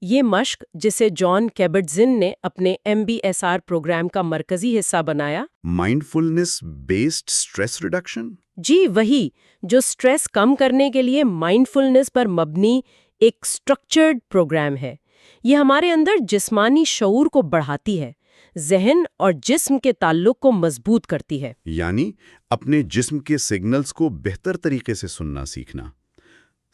یہ مشق جسے جان کیبٹزن نے اپنے MBSR پروگرام کا مرکزی حصہ بنایا، مائنڈفلنس بیسڈ اسٹریس ریڈکشن؟ جی وہی، جو سٹریس کم کرنے کے لیے مائنڈفلنس پر مبنی ایک سٹرکچرڈ پروگرام ہے۔ یہ ہمارے اندر جسمانی شعور کو بڑھاتی ہے، ذہن اور جسم کے تعلق کو مضبوط کرتی ہے۔ یعنی اپنے جسم کے سگنلز کو بہتر طریقے سے سننا سیکھنا۔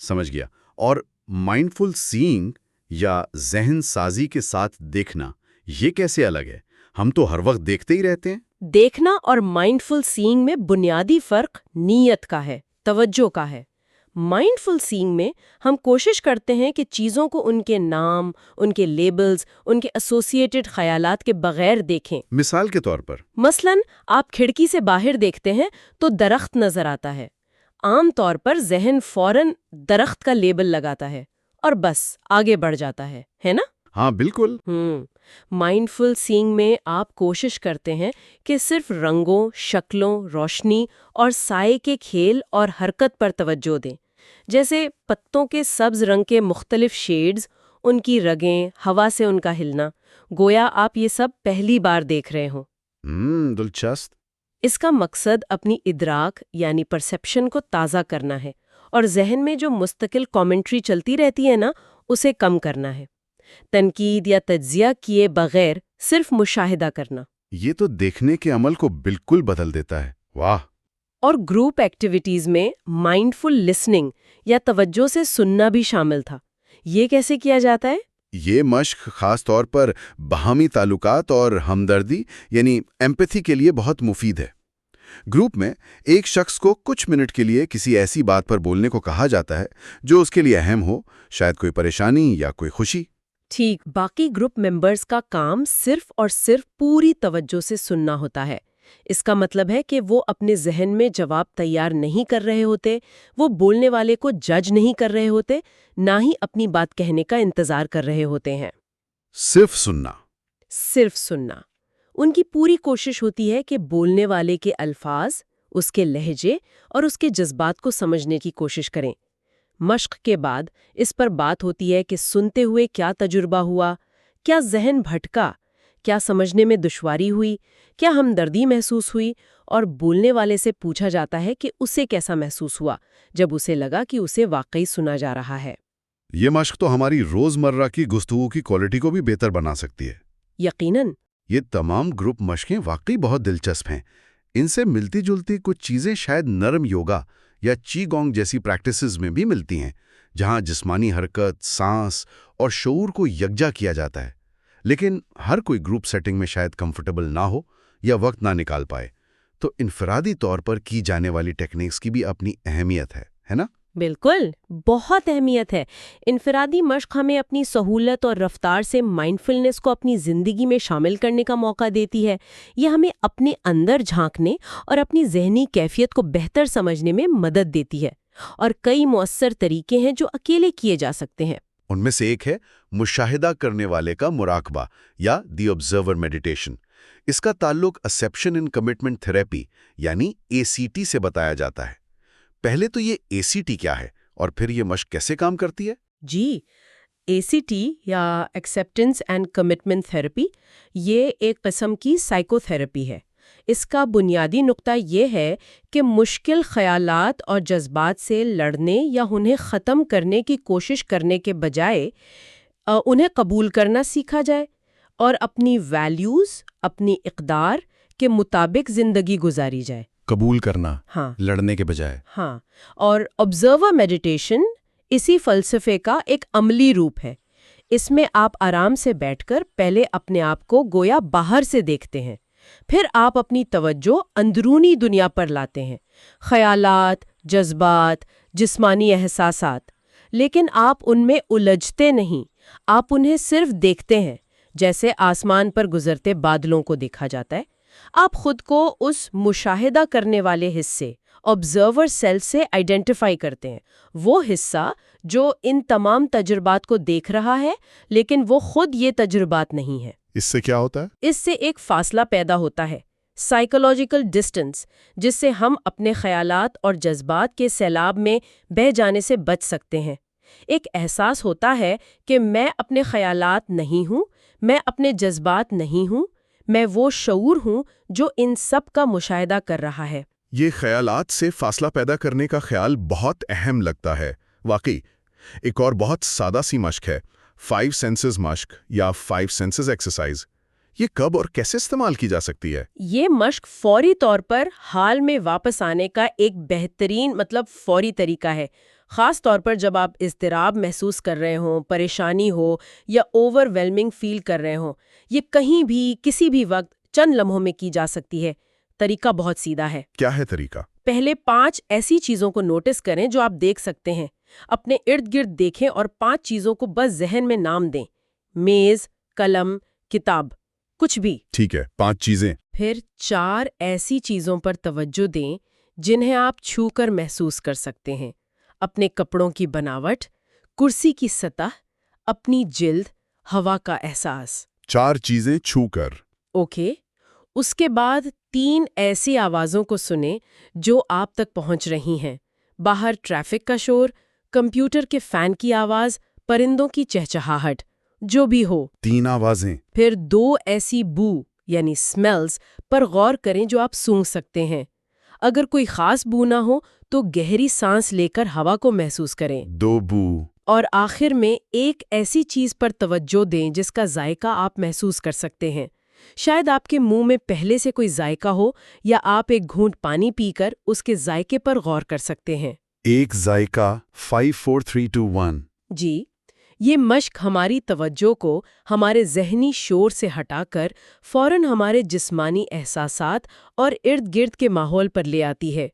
سمجھ گیا۔ اور مائنڈفل سینگ یا ذہن سازی کے ساتھ دیکھنا، یہ کیسے الگ ہے؟ ہم تو ہر وقت دیکھتے ہی رہتے ہیں۔ دیکھنا اور مائنڈفل سینگ میں بنیادی فرق نیت کا ہے، توجہ کا ہے۔ مائنڈفل سینگ میں ہم کوشش کرتے ہیں کہ چیزوں کو ان کے نام، ان کے لیبلز، ان کے ایسوسیٹڈ خیالات کے بغیر دیکھیں۔ مثال کے طور پر مثلاً آپ کھڑکی سے باہر دیکھتے ہیں تو درخت نظر آتا ہے۔ عام طور پر ذہن فوراً درخت کا لیبل لگاتا ہے اور بس آگے بڑھ جاتا ہے نا؟ ہاں بالکل۔ مائنڈفل سینگ میں آپ کوشش کرتے ہیں کہ صرف رنگوں، شکلوں، روشنی اور سائے کے کھیل اور حرکت پر توجہ دیں، جیسے پتوں کے سبز رنگ کے مختلف شیڈز، ان کی رگیں، ہوا سے ان کا ہلنا، گویا آپ یہ سب پہلی بار دیکھ رہے ہوں۔ دلچسپ۔ اس کا مقصد اپنی ادراک یعنی پرسیپشن کو تازہ کرنا ہے اور ذہن میں جو مستقل کامنٹری چلتی رہتی ہے نا، اسے کم کرنا ہے۔ تنقید یا تجزیہ کیے بغیر صرف مشاہدہ کرنا۔ یہ تو دیکھنے کے عمل کو بالکل بدل دیتا ہے۔ واہ! اور گروپ ایکٹیویٹیز میں مائنڈفل لسننگ یا توجہ سے سننا بھی شامل تھا۔ یہ کیسے کیا جاتا ہے؟ یہ مشق خاص طور پر باہمی تعلقات اور ہمدردی یعنی ایمپیتھی کے لیے بہت مفید ہے۔ گروپ میں ایک شخص کو کچھ منٹ کے لیے کسی ایسی بات پر بولنے کو کہا جاتا ہے جو اس کے لیے اہم ہو، شاید کوئی پریشانی یا کوئی خوشی۔ ٹھیک، باقی گروپ ممبرز کا کام صرف اور صرف پوری توجہ سے سننا ہوتا ہے۔ اس کا مطلب ہے کہ وہ اپنے ذہن میں جواب تیار نہیں کر رہے ہوتے، وہ بولنے والے کو جج نہیں کر رہے ہوتے، نہ ہی اپنی بات کہنے کا انتظار کر رہے ہوتے ہیں۔ صرف سننا۔ صرف سننا۔ ان کی پوری کوشش ہوتی ہے کہ بولنے والے کے الفاظ، اس کے لہجے اور اس کے جذبات کو سمجھنے کی کوشش کریں۔ مشق کے بعد اس پر بات ہوتی ہے کہ سنتے ہوئے کیا تجربہ ہوا، کیا ذہن بھٹکا، کیا سمجھنے میں دشواری ہوئی، کیا ہمدردی محسوس ہوئی، اور بولنے والے سے پوچھا جاتا ہے کہ اسے کیسا محسوس ہوا جب اسے لگا کہ اسے واقعی سنا جا رہا ہے۔ یہ مشق تو ہماری روزمرہ کی گفتگو کی کوالٹی کو بھی بہتر بنا سکتی ہے۔ یقیناً۔ یہ تمام گروپ مشقیں واقعی بہت دلچسپ ہیں۔ ان سے ملتی جلتی کچھ چیزیں شاید نرم یوگا یا چی گونگ جیسی پریکٹسز میں بھی ملتی ہیں، جہاں جسمانی حرکت، سانس اور شعور کو یکجا کیا جاتا ہے۔ لیکن ہر کوئی گروپ سیٹنگ میں شاید کمفرٹیبل نہ ہو یا وقت نہ نکال پائے، تو انفرادی طور پر کی جانے والی ٹیکنیکس کی بھی اپنی اہمیت ہے نا؟ بالکل، بہت اہمیت ہے۔ انفرادی مشق ہمیں اپنی سہولت اور رفتار سے مائنڈفلنس کو اپنی زندگی میں شامل کرنے کا موقع دیتی ہے۔ یہ ہمیں اپنے اندر جھانکنے اور اپنی ذہنی کیفیت کو بہتر سمجھنے میں مدد دیتی ہے، اور کئی مؤثر طریقے ہیں جو اکیلے کیے جا سکتے ہیں۔ ان میں سے ایک ہے مشاہدہ کرنے والے کا مراقبہ یا دی آبزرور میڈیٹیشن۔ اس کا تعلق ایکسیپشن ان کمٹمنٹ تھراپی یعنی ACT سے بتایا جاتا ہے۔ پہلے تو یہ ACT کیا ہے اور پھر یہ مشق کیسے کام کرتی ہے؟ جی، ACT یا ایکسیپٹنس اینڈ کمٹمنٹ تھراپی یہ ایک قسم کی سائیکو تھراپی ہے۔ اس کا بنیادی نقطہ یہ ہے کہ مشکل خیالات اور جذبات سے لڑنے یا انہیں ختم کرنے کی کوشش کرنے کے بجائے انہیں قبول کرنا سیکھا جائے اور اپنی ویلیوز، اپنی اقدار کے مطابق زندگی گزاری جائے۔ قبول کرنا، ہاں، لڑنے کے بجائے۔ ہاں، اور آبزرور میڈیٹیشن اسی فلسفے کا ایک عملی روپ ہے۔ اس میں آپ آرام سے بیٹھ کر پہلے اپنے آپ کو گویا باہر سے دیکھتے ہیں، پھر آپ اپنی توجہ اندرونی دنیا پر لاتے ہیں، خیالات، جذبات، جسمانی احساسات، لیکن آپ ان میں الجھتے نہیں، آپ انہیں صرف دیکھتے ہیں، جیسے آسمان پر گزرتے بادلوں کو دیکھا جاتا ہے۔ آپ خود کو اس مشاہدہ کرنے والے حصے، آبزرور سیل سے آئیڈینٹیفائی کرتے ہیں، وہ حصہ جو ان تمام تجربات کو دیکھ رہا ہے لیکن وہ خود یہ تجربات نہیں ہے۔ اس سے کیا ہوتا ہے؟ اس سے ایک فاصلہ پیدا ہوتا ہے، سائیکولوجیکل ڈسٹنس، جس سے ہم اپنے خیالات اور جذبات کے سیلاب میں بہہ جانے سے بچ سکتے ہیں۔ ایک احساس ہوتا ہے کہ میں اپنے خیالات نہیں ہوں، میں اپنے جذبات نہیں ہوں، میں وہ شعور ہوں جو ان سب کا مشاہدہ کر رہا ہے۔ یہ خیالات سے فاصلہ پیدا کرنے کا خیال بہت اہم لگتا ہے۔ واقعی ایک اور بہت سادہ سی مشق ہے 5 سینسز مشق یا 5 سینسز ایکسرسائز۔ یہ کب اور کیسے استعمال کی جا سکتی ہے؟ یہ مشق فوری طور پر حال میں واپس آنے کا ایک بہترین فوری طریقہ ہے، خاص طور پر جب آپ اضطراب محسوس کر رہے ہوں، پریشانی ہو یا اوور ویلمنگ فیل کر رہے ہوں۔ یہ کہیں بھی کسی بھی وقت چند لمحوں میں کی جا سکتی ہے۔ طریقہ بہت سیدھا ہے۔ کیا ہے طریقہ؟ پہلے 5 ایسی چیزوں کو نوٹس کریں جو آپ دیکھ سکتے ہیں۔ اپنے ارد گرد دیکھیں اور 5 چیزوں کو بس ذہن میں نام دیں۔ میز، قلم، کتاب، کچھ بھی۔ ٹھیک ہے، 5 چیزیں۔ پھر 4 ایسی چیزوں پر توجہ دیں جنہیں آپ چھو کر محسوس کر سکتے ہیں۔ اپنے کپڑوں کی بناوٹ، کرسی کی سطح، اپنی جلد، ہوا کا احساس۔ 4 چیزیں چھو کر۔ اوکے۔ اس کے بعد 3 ایسی آوازوں کو سنیں جو آپ تک پہنچ رہی ہیں۔ باہر ٹریفک کا شور، کمپیوٹر کے فین کی آواز، پرندوں کی چہچہاہٹ، جو بھی ہو۔ 3 آوازیں۔ پھر 2 ایسی بو یعنی سمیلز پر غور کریں جو آپ سونگھ سکتے ہیں۔ اگر کوئی خاص بو نہ ہو تو گہری سانس لے کر ہوا کو محسوس کریں۔ 2 بو۔ اور آخر میں ایک ایسی چیز پر توجہ دیں جس کا ذائقہ آپ محسوس کر سکتے ہیں۔ شاید آپ کے منہ میں پہلے سے کوئی ذائقہ ہو یا آپ ایک گھونٹ پانی پی کر اس کے ذائقے پر غور کر سکتے ہیں۔ ایک ذائقہ 5 4 3 2 1۔ جی، یہ مشق ہماری توجہ کو ہمارے ذہنی شور سے ہٹا کر فوراً ہمارے جسمانی احساسات اور ارد گرد کے ماحول پر لے آتی ہے۔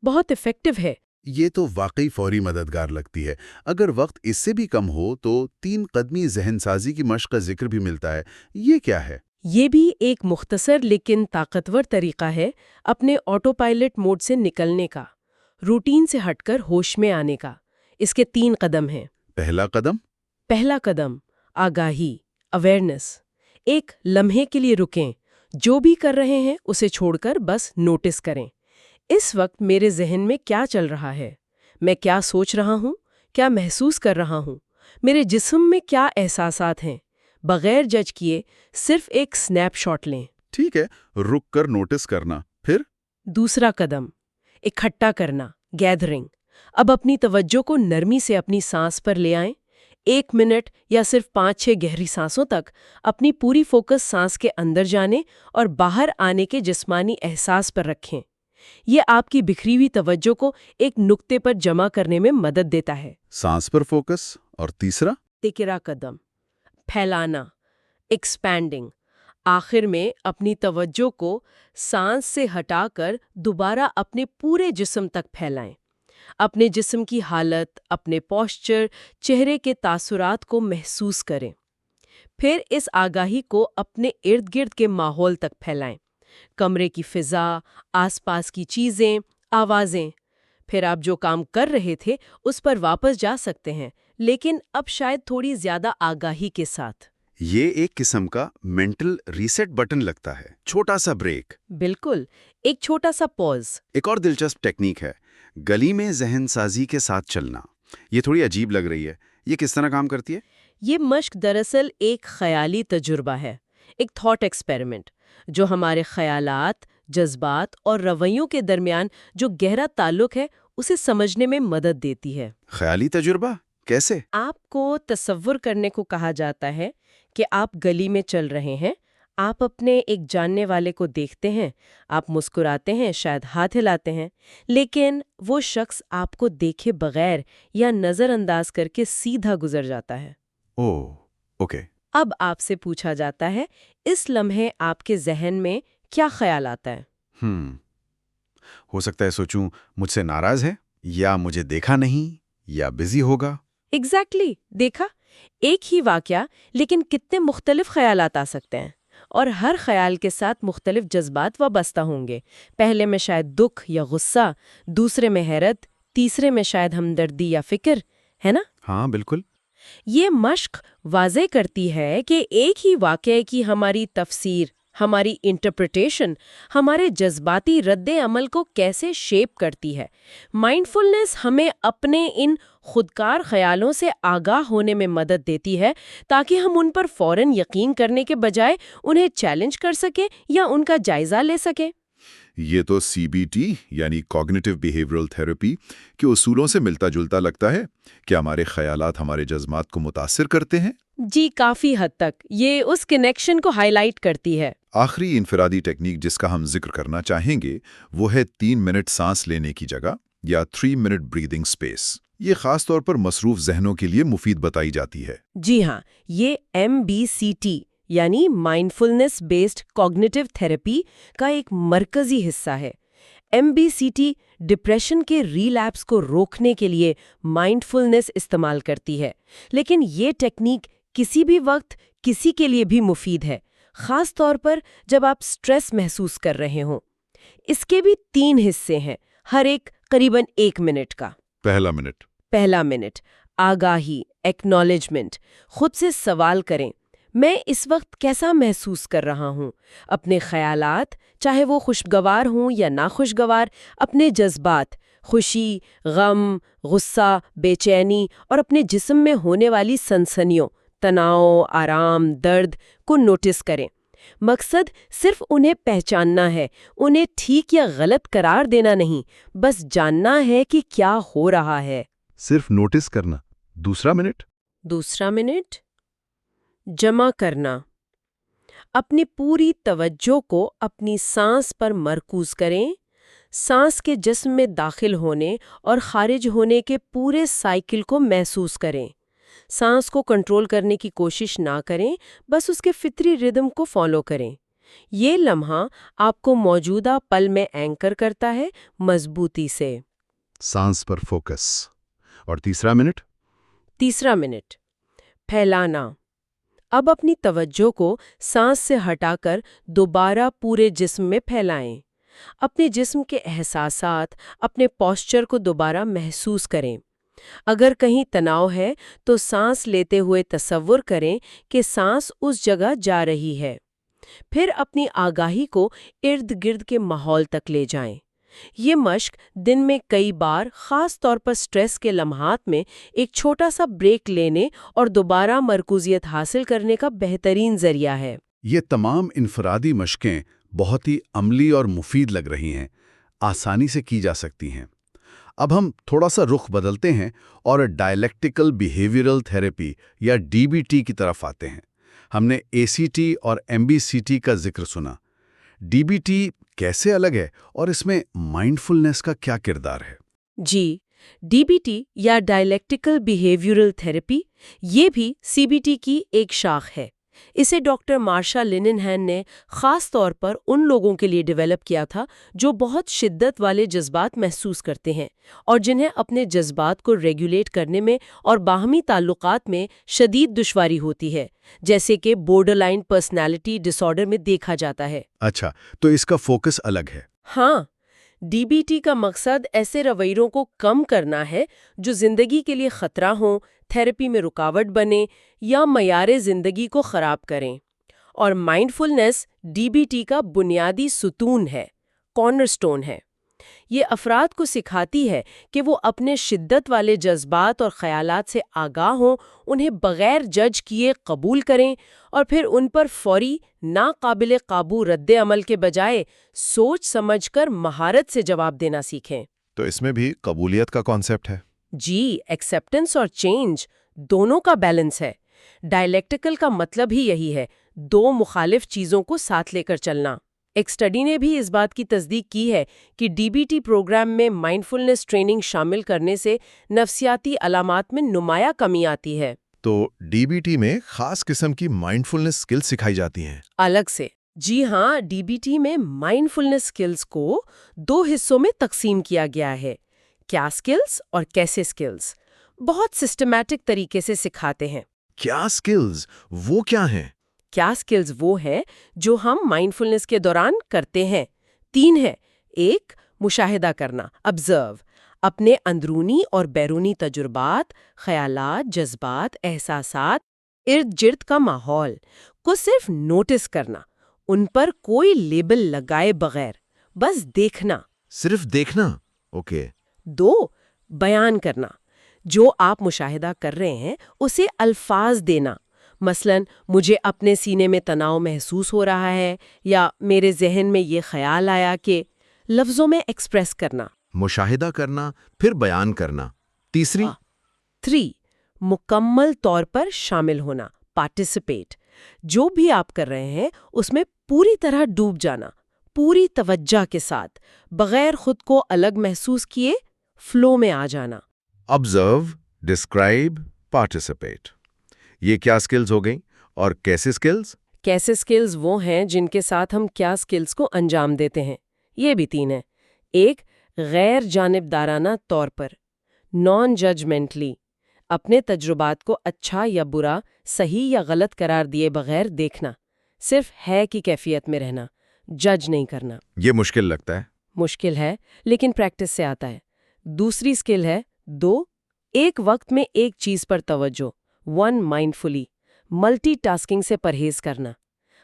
بہت ایفیکٹو ہے۔ یہ تو واقعی فوری مددگار لگتی ہے۔ اگر وقت اس سے بھی کم ہو تو 3 قدمی ذہن سازی کی مشق کا ذکر بھی ملتا ہے۔ یہ کیا ہے؟ یہ بھی ایک مختصر لیکن طاقتور طریقہ ہے اپنے آٹو پائلٹ موڈ سے نکلنے کا، روٹین سے ہٹ کر ہوش میں آنے کا۔ اس کے 3 قدم ہیں۔ پہلا قدم؟ پہلا قدم آگاہی، اویئرنس۔ ایک لمحے کے لیے رکیں، جو بھی کر رہے ہیں اسے چھوڑ کر بس نوٹس کریں۔ اس وقت میرے ذہن میں کیا چل رہا ہے؟ میں کیا سوچ رہا ہوں؟ کیا محسوس کر رہا ہوں؟ میرے جسم میں کیا احساسات ہیں؟ بغیر جج کیے صرف ایک سنیپ شاٹ لیں۔ ٹھیک ہے، رک کر نوٹس کرنا۔ پھر؟ دوسرا قدم اکٹھا کرنا، گیدرنگ۔ اب اپنی توجہ کو نرمی سے اپنی سانس پر لے آئیں۔ 1 منٹ یا صرف 5-6 گہری سانسوں تک اپنی پوری فوکس سانس کے اندر جانے اور باہر آنے کے جسمانی احساس پر رکھیں۔ یہ آپ کی بکھری ہوئی توجہ کو ایک نقطے پر جمع کرنے میں مدد دیتا ہے۔ سانس پر فوکس۔ اور تیسرا؟ تیسرا قدم پھیلانا، ایکسپینڈنگ۔ آخر میں اپنی توجہ کو سانس سے ہٹا کر دوبارہ اپنے پورے جسم تک پھیلائیں۔ اپنے جسم کی حالت، اپنے پوسچر، چہرے کے تاثرات کو محسوس کریں۔ پھر اس آگاہی کو اپنے ارد گرد کے ماحول تک پھیلائیں، کمرے کی فضا، آس پاس کی چیزیں، آوازیں۔ پھر آپ جو کام کر رہے تھے اس پر واپس جا سکتے ہیں، لیکن اب شاید تھوڑی زیادہ آگاہی کے ساتھ۔ یہ ایک قسم کا مینٹل ریسیٹ بٹن لگتا ہے، چھوٹا سا بریک۔ بالکل، ایک چھوٹا سا پوز۔ ایک اور دلچسپ ٹیکنیک ہے گلی میں ذہن سازی کے ساتھ چلنا۔ یہ تھوڑی عجیب لگ رہی ہے، یہ کس طرح کام کرتی ہے؟ یہ مشق دراصل ایک خیالی تجربہ ہے، ایک تھاٹ ایکسپیریمنٹ، جو ہمارے خیالات، جذبات اور رویوں کے درمیان جو گہرا تعلق ہے اسے سمجھنے میں مدد دیتی ہے۔ خیالی تجربہ کیسے؟ آپ کو تصور کرنے کو کہا جاتا ہے کہ آپ گلی میں چل رہے ہیں، آپ اپنے ایک جاننے والے کو دیکھتے ہیں، آپ مسکراتے ہیں، شاید ہاتھ ہلاتے ہیں، لیکن وہ شخص آپ کو دیکھے بغیر یا نظر انداز کر کے سیدھا گزر جاتا ہے۔ اوہ، اوکے۔ اب آپ سے پوچھا جاتا ہے اس لمحے آپ کے ذہن میں کیا خیال آتا ہے؟ ہو سکتا ہے سوچوں مجھ سے ناراض ہے، یا مجھے دیکھا نہیں، یا بزی ہوگا۔ ایگزیکٹلی، دیکھا، ایک ہی واقعہ لیکن کتنے مختلف خیالات آ سکتے ہیں، اور ہر خیال کے ساتھ مختلف جذبات وابستہ ہوں گے۔ پہلے میں شاید دکھ یا غصہ، دوسرے میں حیرت، تیسرے میں شاید ہمدردی یا فکر، ہے نا؟ ہاں بالکل۔ یہ مشق واضح کرتی ہے کہ ایک ہی واقعے کی ہماری تفسیر، ہماری انٹرپریٹیشن، ہمارے جذباتی رد عمل کو کیسے شیپ کرتی ہے۔ مائنڈفلنس ہمیں اپنے ان خودکار خیالوں سے آگاہ ہونے میں مدد دیتی ہے تاکہ ہم ان پر فوراً یقین کرنے کے بجائے انہیں چیلنج کر سکیں یا ان کا جائزہ لے سکیں۔ یہ تو CBT یعنی کوگنیٹو بیہیورل تھراپی کے اصولوں سے ملتا جلتا لگتا ہے۔ کیا ہمارے خیالات ہمارے جذبات کو متاثر کرتے ہیں؟ جی کافی حد تک یہ اس کنیکشن کو ہائی لائٹ کرتی ہے۔ آخری انفرادی ٹیکنیک جس کا ہم ذکر کرنا چاہیں گے وہ ہے 3 منٹ سانس لینے کی جگہ یا 3 منٹ بریدنگ سپیس۔ یہ خاص طور پر مصروف ذہنوں کے لیے مفید بتائی جاتی ہے۔ جی ہاں، یہ MBCT یعنی مائنڈفلنس بیسڈ کوگنیٹو تھراپی کا ایک مرکزی حصہ ہے۔ MBCT ڈپریشن کے ریلیپس کو روکنے کے لیے مائنڈفلنس استعمال کرتی ہے، لیکن یہ ٹیکنیک کسی بھی وقت کسی کے لیے بھی مفید ہے، خاص طور پر جب آپ سٹریس محسوس کر رہے ہوں۔ اس کے بھی 3 حصے ہیں، ہر ایک قریباً 1 منٹ کا۔ پہلا منٹ آگاہی، ایکنالجمنٹ۔ خود سے سوال کریں، میں اس وقت کیسا محسوس کر رہا ہوں؟ اپنے خیالات، چاہے وہ خوشگوار ہوں یا ناخوشگوار، اپنے جذبات، خوشی، غم، غصہ، بے چینی اور اپنے جسم میں ہونے والی سنسنیوں، تناؤ، آرام، درد کو نوٹس کریں۔ مقصد صرف انہیں پہچاننا ہے، انہیں ٹھیک یا غلط قرار دینا نہیں، بس جاننا ہے کہ کیا ہو رہا ہے۔ صرف نوٹس کرنا۔ دوسرا منٹ جمع کرنا۔ اپنی پوری توجہ کو اپنی سانس پر مرکوز کریں، سانس کے جسم میں داخل ہونے اور خارج ہونے کے پورے سائیکل کو محسوس کریں۔ سانس کو کنٹرول کرنے کی کوشش نہ کریں، بس اس کے فطری ردم کو فالو کریں۔ یہ لمحہ آپ کو موجودہ پل میں اینکر کرتا ہے، مضبوطی سے۔ سانس پر فوکس۔ اور تیسرا منٹ پھیلانا۔ اب اپنی توجہ کو سانس سے ہٹا کر دوبارہ پورے جسم میں پھیلائیں۔ اپنے جسم کے احساسات، اپنے پوسچر کو دوبارہ محسوس کریں۔ اگر کہیں تناؤ ہے تو سانس لیتے ہوئے تصور کریں کہ سانس اس جگہ جا رہی ہے۔ پھر اپنی آگاہی کو ارد گرد کے ماحول تک لے جائیں۔ یہ مشق دن میں کئی بار، خاص طور پر سٹریس کے لمحات میں، ایک چھوٹا سا بریک لینے اور دوبارہ مرکوزیت حاصل کرنے کا بہترین ذریعہ ہے۔ یہ تمام انفرادی مشقیں بہت ہی عملی اور مفید لگ رہی ہیں، آسانی سے کی جا سکتی ہیں۔ اب ہم تھوڑا سا رخ بدلتے ہیں اور ڈائلیکٹیکل بیہیویرل تھراپی یا DBT کی طرف آتے ہیں۔ ہم نے ACT اور MBCT کا ذکر سنا۔ DBT کیسے الگ ہے اور اس میں مائنڈفلنس کا کیا کردار ہے؟ جی، DBT یا ڈائلیکٹیکل بیہیویرل تھراپی یہ بھی CBT کی ایک شاخ ہے۔ اسے ڈاکٹر مارشا لیننہین نے خاص طور پر ان لوگوں کے لیے ڈیولپ کیا تھا جو بہت شدت والے جذبات محسوس کرتے ہیں اور جنہیں اپنے جذبات کو ریگولیٹ کرنے میں اور باہمی تعلقات میں شدید دشواری ہوتی ہے، جیسے کہ بورڈر لائن پرسنالٹی ڈس آرڈر میں دیکھا جاتا ہے۔ اچھا، تو اس کا فوکس الگ ہے۔ ہاں، DBT کا مقصد ایسے رویوں کو کم کرنا ہے جو زندگی کے لیے خطرہ ہوں، تھراپی میں رکاوٹ بنے یا معیار زندگی کو خراب کریں۔ اور مائنڈفلنس DBT کا بنیادی ستون ہے، کارنر سٹون ہے۔ یہ افراد کو سکھاتی ہے کہ وہ اپنے شدت والے جذبات اور خیالات سے آگاہ ہوں، انہیں بغیر جج کیے قبول کریں اور پھر ان پر فوری، ناقابل قابو رد عمل کے بجائے سوچ سمجھ کر مہارت سے جواب دینا سیکھیں۔ تو اس میں بھی قبولیت کا کانسیپٹ ہے؟ جی، ایکسیپٹنس اور چینج دونوں کا بیلنس ہے۔ ڈائلیکٹیکل کا مطلب ہی یہی ہے، 2 مخالف چیزوں کو ساتھ لے کر چلنا۔ ایک اسٹڈی نے بھی اس بات کی تصدیق کی ہے کہ DBT پروگرام میں مائنڈفلنس ٹریننگ شامل کرنے سے نفسیاتی علامات میں نمایاں کمی آتی ہے۔ تو DBT میں خاص قسم کی مائنڈفلنس سکل سکھائی جاتی ہیں؟ الگ سے، جی ہاں، DBT میں مائنڈفلنس سکلز کو 2 حصوں میں تقسیم کیا گیا ہے، کیا سکلز اور کیسے سکلز۔ بہت سسٹمیٹک طریقے سے سکھاتے ہیں۔ کیا سکلز وہ کیا ہیں؟ کیا سکلز وہ ہیں جو ہم مائنڈفلنس کے دوران کرتے ہیں؟ 3 ہیں۔ 1، مشاہدہ کرنا، آبزرو، اپنے اندرونی اور بیرونی تجربات، خیالات، جذبات، احساسات، ارد گرد کا ماحول کو صرف نوٹس کرنا، ان پر کوئی لیبل لگائے بغیر، بس دیکھنا۔ صرف دیکھنا، اوکے۔ 2، بیان کرنا، جو آپ مشاہدہ کر رہے ہیں اسے الفاظ دینا، مثلاً مجھے اپنے سینے میں تناؤ محسوس ہو رہا ہے یا میرے ذہن میں یہ خیال آیا کہ لفظوں میں ایکسپریس کرنا۔ مشاہدہ کرنا پھر بیان کرنا۔ تیسری 3 مکمل طور پر شامل ہونا، پارٹیسپیٹ۔ جو بھی آپ کر رہے ہیں اس میں پوری طرح ڈوب جانا، پوری توجہ کے ساتھ، بغیر خود کو الگ محسوس کیے فلو میں آ جانا۔ آبزرو، ڈسکرائب، پارٹیسپیٹ، یہ کیا سکلز ہو گئیں اور کیسے سکلز؟ کیسے سکلز وہ ہیں جن کے ساتھ ہم کیا سکلز کو انجام دیتے ہیں؟ یہ بھی 3 ہیں۔ 1 غیر جانبدارانہ طور پر، نان ججمنٹلی، اپنے تجربات کو اچھا یا برا، صحیح یا غلط قرار دیے بغیر دیکھنا، صرف ہے کی کیفیت میں رہنا، جج نہیں کرنا۔ یہ مشکل لگتا ہے۔ مشکل ہے لیکن پریکٹس سے آتا ہے۔ دوسری سکل ہے 2 ایک وقت میں ایک چیز پر توجہ، 1 مائنڈفلی، ملٹی ٹاسکنگ سے پرہیز کرنا،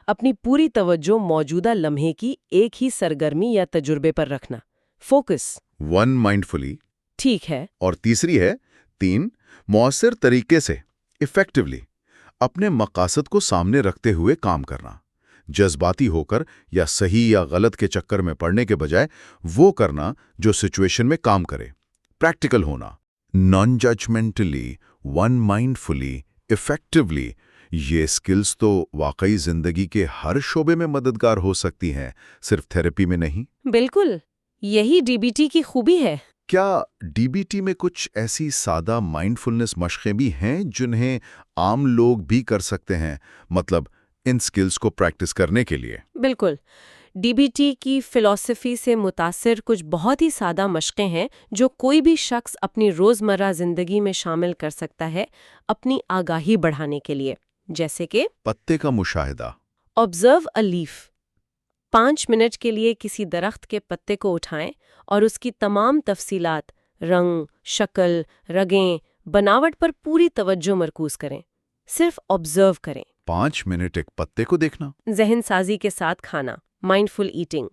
اپنی پوری توجہ موجودہ لمحے کی ایک ہی سرگرمی یا تجربے پر رکھنا، فوکس۔ 1 مائنڈفلی، ٹھیک ہے۔ اور تیسری ہے 3 مؤثر طریقے سے، ایفیکٹولی، اپنے مقاصد کو سامنے رکھتے ہوئے کام کرنا، جذباتی ہو کر یا صحیح یا غلط کے چکر میں پڑنے کے بجائے وہ کرنا جو سچویشن میں کام کرے، پریکٹیکل ہونا۔ نان ججمنٹلی، 1 مائنڈفلی، ایفیکٹولی، یہ سکلز تو واقعی زندگی کے ہر شعبے میں مددگار ہو سکتی ہیں، صرف تھیراپی میں نہیں۔ بالکل، یہی DBT کی خوبی ہے۔ کیا DBT میں کچھ ایسی سادہ مائنڈفلنس مشقیں بھی ہیں جنہیں عام لوگ بھی کر سکتے ہیں، مطلب ان سکلز کو پریکٹس کرنے کے لیے؟ بالکل، DBT کی فلسفی سے متاثر کچھ بہت ہی سادہ مشقیں ہیں جو کوئی بھی شخص اپنی روزمرہ زندگی میں شامل کر سکتا ہے اپنی آگاہی بڑھانے کے لیے، جیسے کہ پتے کا مشاہدہ۔ آبزرو اے لیف، 5 منٹ کے لیے کسی درخت کے پتے کو اٹھائیں اور اس کی تمام تفصیلات، رنگ، شکل، رگیں، بناوٹ پر پوری توجہ مرکوز کریں، صرف آبزرو کریں۔ 5 منٹ ایک پتے کو دیکھنا۔ ذہن سازی کے ساتھ کھانا، مائنڈفل ایٹنگ،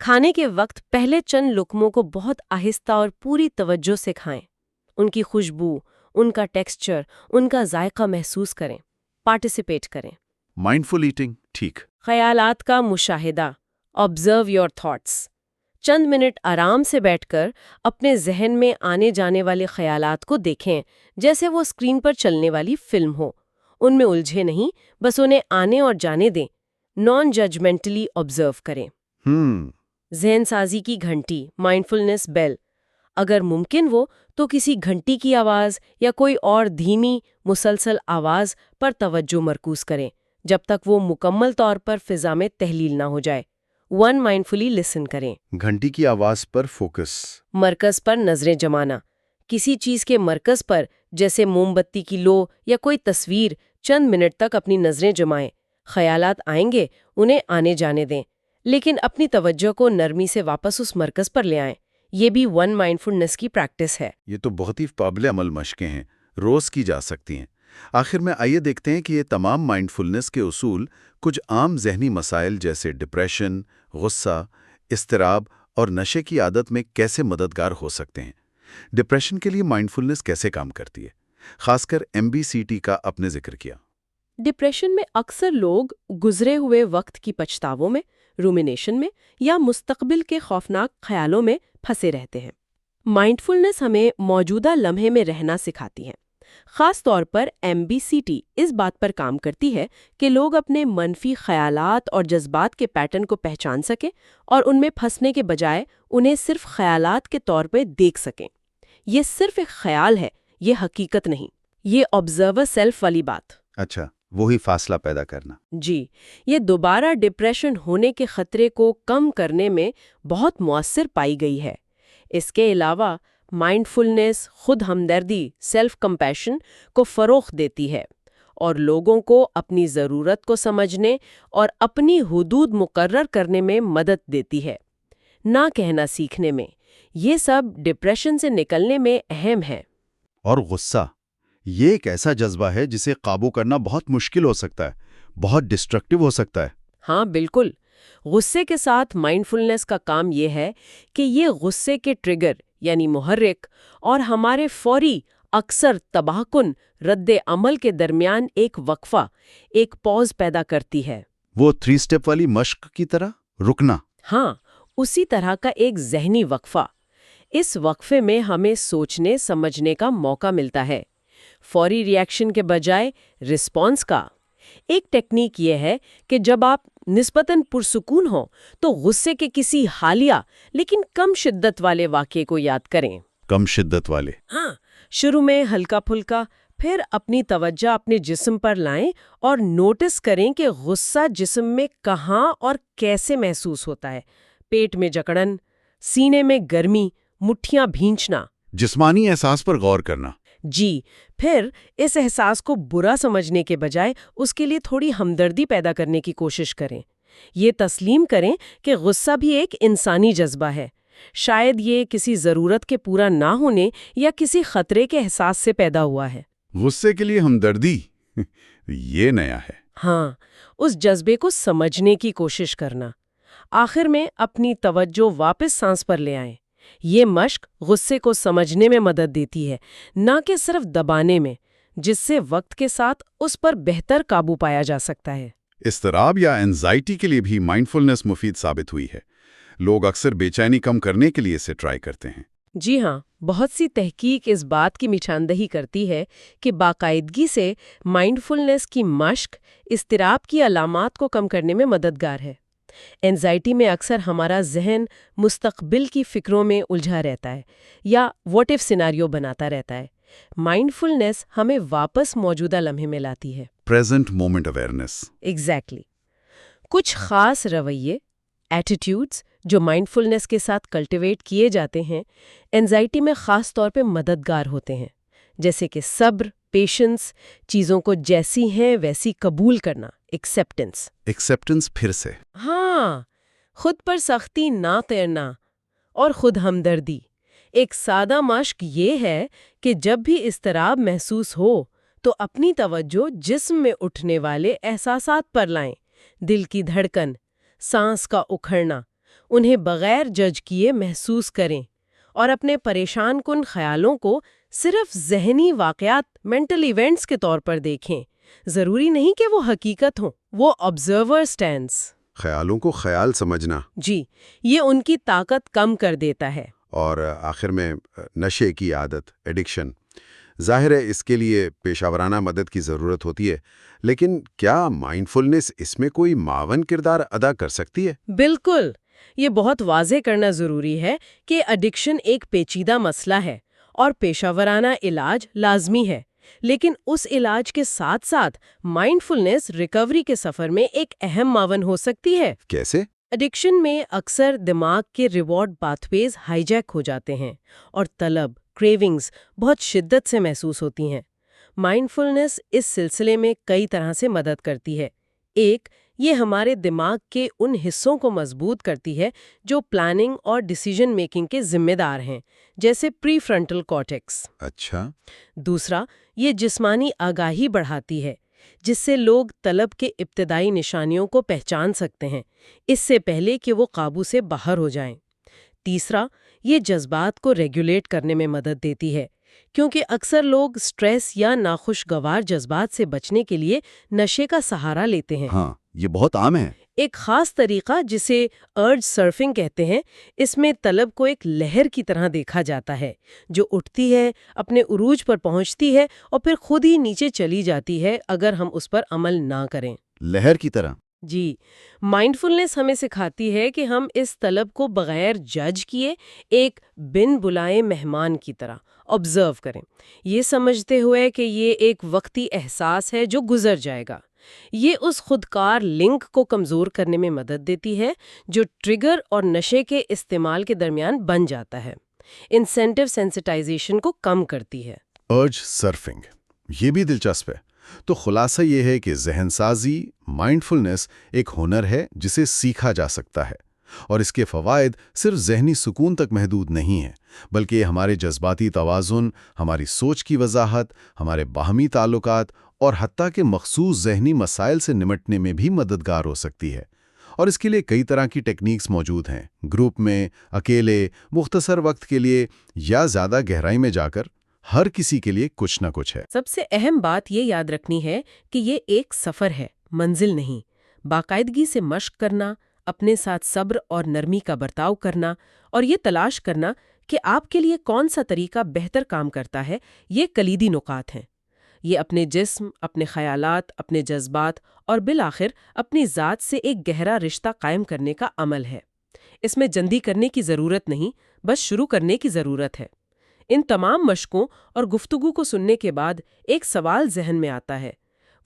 کھانے کے وقت پہلے چند لقموں کو بہت آہستہ اور پوری توجہ سے کھائیں، ان کی خوشبو، ان کا ٹیکسچر، ان کا ذائقہ محسوس کریں، پارٹیسپیٹ کریں۔ مائنڈفل ایٹنگ، ٹھیک۔ خیالات کا مشاہدہ، آبزرو یور تھاٹس، چند منٹ آرام سے بیٹھ کر اپنے ذہن میں آنے جانے والے خیالات کو دیکھیں جیسے وہ اسکرین پر چلنے والی فلم ہو، ان میں الجھے نہیں، بس انہیں آنے اور جانے دیں، نان ججمنٹلی آبزرو کریں۔ ذہن سازی کی گھنٹی، مائنڈفلنس بیل، اگر ممکن ہو تو کسی گھنٹی کی آواز یا کوئی اور دھیمی مسلسل آواز پر توجہ مرکوز کریں جب تک وہ مکمل طور پر فضا میں تحلیل نہ ہو جائے۔ 1 مائنڈفلی لسن کریں۔ گھنٹی کی آواز پر فوکس۔ مرکز پر نظریں جمانا، کسی چیز کے مرکز پر جیسے موم بتی کی لو یا کوئی تصویر چند منٹ تک اپنی نظریں جمائیں۔ خیالات آئیں گے، انہیں آنے جانے دیں، لیکن اپنی توجہ کو نرمی سے واپس اس مرکز پر لے آئیں۔ یہ بھی 1 مائنڈفلنس کی پریکٹس ہے۔ یہ تو بہت ہی قابل عمل مشقیں ہیں، روز کی جا سکتی ہیں۔ آخر میں آئیے دیکھتے ہیں کہ یہ تمام مائنڈفلنس کے اصول کچھ عام ذہنی مسائل جیسے ڈپریشن، غصہ، اضطراب اور نشے کی عادت میں کیسے مددگار ہو سکتے ہیں۔ ڈپریشن کے لیے مائنڈفلنس کیسے کام کرتی ہے؟ خاص کر MBCT کا آپ نے ذکر کیا۔ ڈپریشن میں اکثر لوگ گزرے ہوئے وقت کی پچھتاووں میں، رومینیشن میں یا مستقبل کے خوفناک خیالوں میں پھنسے رہتے ہیں۔ مائنڈفلنس ہمیں موجودہ لمحے میں رہنا سکھاتی ہے۔ خاص طور پر MBCT اس بات پر کام کرتی ہے کہ لوگ اپنے منفی خیالات اور جذبات کے پیٹرن کو پہچان سکیں اور ان میں پھنسنے کے بجائے انہیں صرف خیالات کے طور پہ دیکھ سکیں۔ یہ صرف ایک خیال ہے، یہ حقیقت نہیں۔ یہ آبزرور سیلف والی بات۔ اچھا، وہی فاصلہ پیدا کرنا۔ جی، یہ دوبارہ ڈپریشن ہونے کے خطرے کو کم کرنے میں بہت مؤثر پائی گئی ہے۔ اس کے علاوہ مائنڈفلنس خود ہمدردی، سیلف کمپیشن کو فروغ دیتی ہے اور لوگوں کو اپنی ضرورت کو سمجھنے اور اپنی حدود مقرر کرنے میں مدد دیتی ہے، نہ کہنا سیکھنے میں۔ یہ سب ڈپریشن سے نکلنے میں اہم ہے۔ اور غصہ، یہ ایک ایسا جذبہ ہے جسے قابو کرنا بہت مشکل ہو سکتا ہے، بہت ڈسٹرکٹیو ہو سکتا ہے۔ ہاں بالکل، غصے کے ساتھ مائنڈفلنس کا کام یہ ہے کہ یہ غصے کے ٹریگر یعنی محرک اور ہمارے فوری اکثر تباہ کن رد عمل کے درمیان ایک وقفہ، ایک پوز پیدا کرتی ہے۔ وہ 3 سٹیپ والی مشق کی طرح رکنا۔ ہاں، اسی طرح کا ایک ذہنی وقفہ۔ اس وقفے میں ہمیں سوچنے سمجھنے کا موقع ملتا ہے، فوری ری ایکشن کے بجائے رسپانس کا۔ ایک ٹیکنیک یہ ہے کہ جب آپ نسبتاً پرسکون ہوں تو غصے کے کسی حالیہ لیکن کم شدت والے واقعے کو یاد کریں۔ کم شدت والے۔ ہاں، شروع میں ہلکا پھلکا، پھر اپنی توجہ اپنے جسم پر لائیں اور نوٹس کریں کہ غصہ جسم میں کہاں اور کیسے محسوس ہوتا ہے۔ پیٹ میں جکڑن، سینے میں گرمی، مٹھیاں بھینچنا۔ جسمانی احساس پر غور کرنا۔ جی، پھر اس احساس کو برا سمجھنے کے بجائے اس کے لیے تھوڑی ہمدردی پیدا کرنے کی کوشش کریں۔ یہ تسلیم کریں کہ غصہ بھی ایک انسانی جذبہ ہے، شاید یہ کسی ضرورت کے پورا نہ ہونے یا کسی خطرے کے احساس سے پیدا ہوا ہے۔ غصے کے لیے ہمدردی یہ نیا ہے۔ ہاں، اس جذبے کو سمجھنے کی کوشش کرنا۔ آخر میں اپنی توجہ واپس سانس پر لے آئیں۔ یہ مشق غصے کو سمجھنے میں مدد دیتی ہے، نہ کہ صرف دبانے میں، جس سے وقت کے ساتھ اس پر بہتر قابو پایا جا سکتا ہے۔ اضطراب یا اینزائٹی کے لیے بھی مائنڈفلنس مفید ثابت ہوئی ہے۔ لوگ اکثر بے چینی کم کرنے کے لیے اسے ٹرائی کرتے ہیں۔ جی ہاں، بہت سی تحقیق اس بات کی نشاندہی کرتی ہے کہ باقاعدگی سے مائنڈفلنس کی مشق اضطراب کی علامات کو کم کرنے میں مددگار ہے۔ اینزائٹی میں اکثر ہمارا ذہن مستقبل کی فکروں میں الجھا رہتا ہے یا واٹ ایف سیناریو بناتا رہتا ہے۔ مائنڈفلنس ہمیں واپس موجودہ لمحے میں لاتی ہے۔ Present moment awareness. ایگزیکٹلی۔ کچھ خاص رویے، ایٹیٹیوڈز جو مائنڈفلنس کے ساتھ کلٹیویٹ کیے جاتے ہیں، اینزائٹی میں خاص طور پہ مددگار ہوتے ہیں، جیسے کہ صبر، پیشنس، چیزوں کو جیسی ہیں ویسی قبول کرنا، ایکسیپٹنس۔ ایکسیپٹنس پھر سے۔ ہاں، خود پر سختی نہ کرنا اور خود ہمدردی۔ ایک سادہ مشق یہ ہے کہ جب بھی اضطراب محسوس ہو تو اپنی توجہ جسم میں اٹھنے والے احساسات پر لائیں۔ دل کی دھڑکن، سانس کا اکھڑنا، انہیں بغیر جج کیے محسوس کریں اور اپنے پریشان کن خیالوں کو صرف ذہنی واقعات، مینٹل ایونٹس کے طور پر دیکھیں۔ ضروری نہیں کہ وہ حقیقت ہوں، وہ آبزرور سٹینس۔ خیالوں کو خیال سمجھنا۔ جی، یہ ان کی طاقت کم کر دیتا ہے۔ اور آخر میں نشے کی عادت، ایڈکشن، ظاہر ہے اس کے لیے پیشہ ورانہ مدد کی ضرورت ہوتی ہے، لیکن کیا مائنڈفلنس اس میں کوئی معاون کردار ادا کر سکتی ہے؟ بالکل، یہ بہت واضح کرنا ضروری ہے کہ ایڈکشن ایک پیچیدہ مسئلہ ہے اور پیشہ ورانہ علاج لازمی ہے، لیکن اس علاج کے ساتھ ساتھ مائنڈفلنس ریکوری کے سفر میں ایک اہم معاون ہو سکتی ہے۔ کیسے؟ ایڈکشن میں اکثر دماغ کے ریوارڈ پاتھ ویز ہائی جیک ہو جاتے ہیں اور طلب، کریونگز بہت شدت سے محسوس ہوتی ہیں۔ مائنڈفلنس اس سلسلے میں کئی طرح سے مدد کرتی ہے۔ ایک، یہ ہمارے دماغ کے ان حصوں کو مضبوط کرتی ہے جو پلاننگ اور ڈیسیژن میکنگ کے ذمہ دار ہیں، جیسے پری فرنٹل کارٹیکس۔ اچھا۔ دوسرا، یہ جسمانی آگاہی بڑھاتی ہے، جس سے لوگ طلب کے ابتدائی نشانیوں کو پہچان سکتے ہیں اس سے پہلے کہ وہ قابو سے باہر ہو جائیں۔ تیسرا، یہ جذبات کو ریگولیٹ کرنے میں مدد دیتی ہے، کیونکہ اکثر لوگ سٹریس یا ناخوشگوار جذبات سے بچنے کے لیے نشے کا سہارا لیتے ہیں۔ ہاں، یہ بہت عام ہے۔ ایک خاص طریقہ جسے ارج سرفنگ کہتے ہیں، اس میں طلب کو ایک لہر کی طرح دیکھا جاتا ہے جو اٹھتی ہے، اپنے عروج پر پہنچتی ہے اور پھر خود ہی نیچے چلی جاتی ہے اگر ہم اس پر عمل نہ کریں۔ لہر کی طرح۔ جی، مائنڈفلنس ہمیں سکھاتی ہے کہ ہم اس طلب کو بغیر جج کیے ایک بن بلائے مہمان کی طرح آبزرو کریں، یہ سمجھتے ہوئے کہ یہ ایک وقتی احساس ہے جو گزر جائے گا۔ یہ اس خودکار لنک کو کمزور کرنے میں مدد دیتی ہے جو ٹریگر اور نشے کے استعمال کے درمیان بن جاتا ہے۔ انسینٹیو سینسٹائزیشن کو کم کرتی ہے۔ ارج سرفنگ، یہ بھی دلچسپ ہے۔ تو خلاصہ یہ ہے کہ ذہن سازی، مائنڈفلنس ایک ہنر ہے جسے سیکھا جا سکتا ہے، اور اس کے فوائد صرف ذہنی سکون تک محدود نہیں ہیں، بلکہ یہ ہمارے جذباتی توازن، ہماری سوچ کی وضاحت، ہمارے باہمی تعلقات اور حتیٰ کہ مخصوص ذہنی مسائل سے نمٹنے میں بھی مددگار ہو سکتی ہے۔ اور اس کے لیے کئی طرح کی ٹیکنیکس موجود ہیں، گروپ میں، اکیلے، مختصر وقت کے لیے یا زیادہ گہرائی میں جا کر۔ ہر کسی کے لیے کچھ نہ کچھ ہے۔ سب سے اہم بات یہ یاد رکھنی ہے کہ یہ ایک سفر ہے، منزل نہیں۔ باقاعدگی سے مشق کرنا، اپنے ساتھ صبر اور نرمی کا برتاؤ کرنا، اور یہ تلاش کرنا کہ آپ کے لیے کون سا طریقہ بہتر کام کرتا ہے، یہ کلیدی نکات ہیں۔ یہ اپنے جسم، اپنے خیالات، اپنے جذبات اور بالآخر اپنی ذات سے ایک گہرا رشتہ قائم کرنے کا عمل ہے۔ اس میں جلدی کرنے کی ضرورت نہیں، بس شروع کرنے کی ضرورت ہے۔ ان تمام مشقوں اور گفتگو کو سننے کے بعد ایک سوال ذہن میں آتا ہے،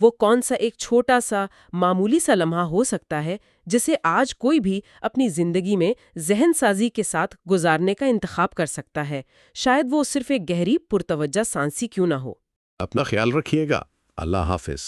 وہ کون سا ایک چھوٹا سا معمولی سا لمحہ ہو سکتا ہے جسے آج کوئی بھی اپنی زندگی میں ذہن سازی کے ساتھ گزارنے کا انتخاب کر سکتا ہے، شاید وہ صرف ایک گہری پرتوجہ سانسی کیوں نہ ہو۔ اپنا خیال رکھیے گا۔ اللہ حافظ۔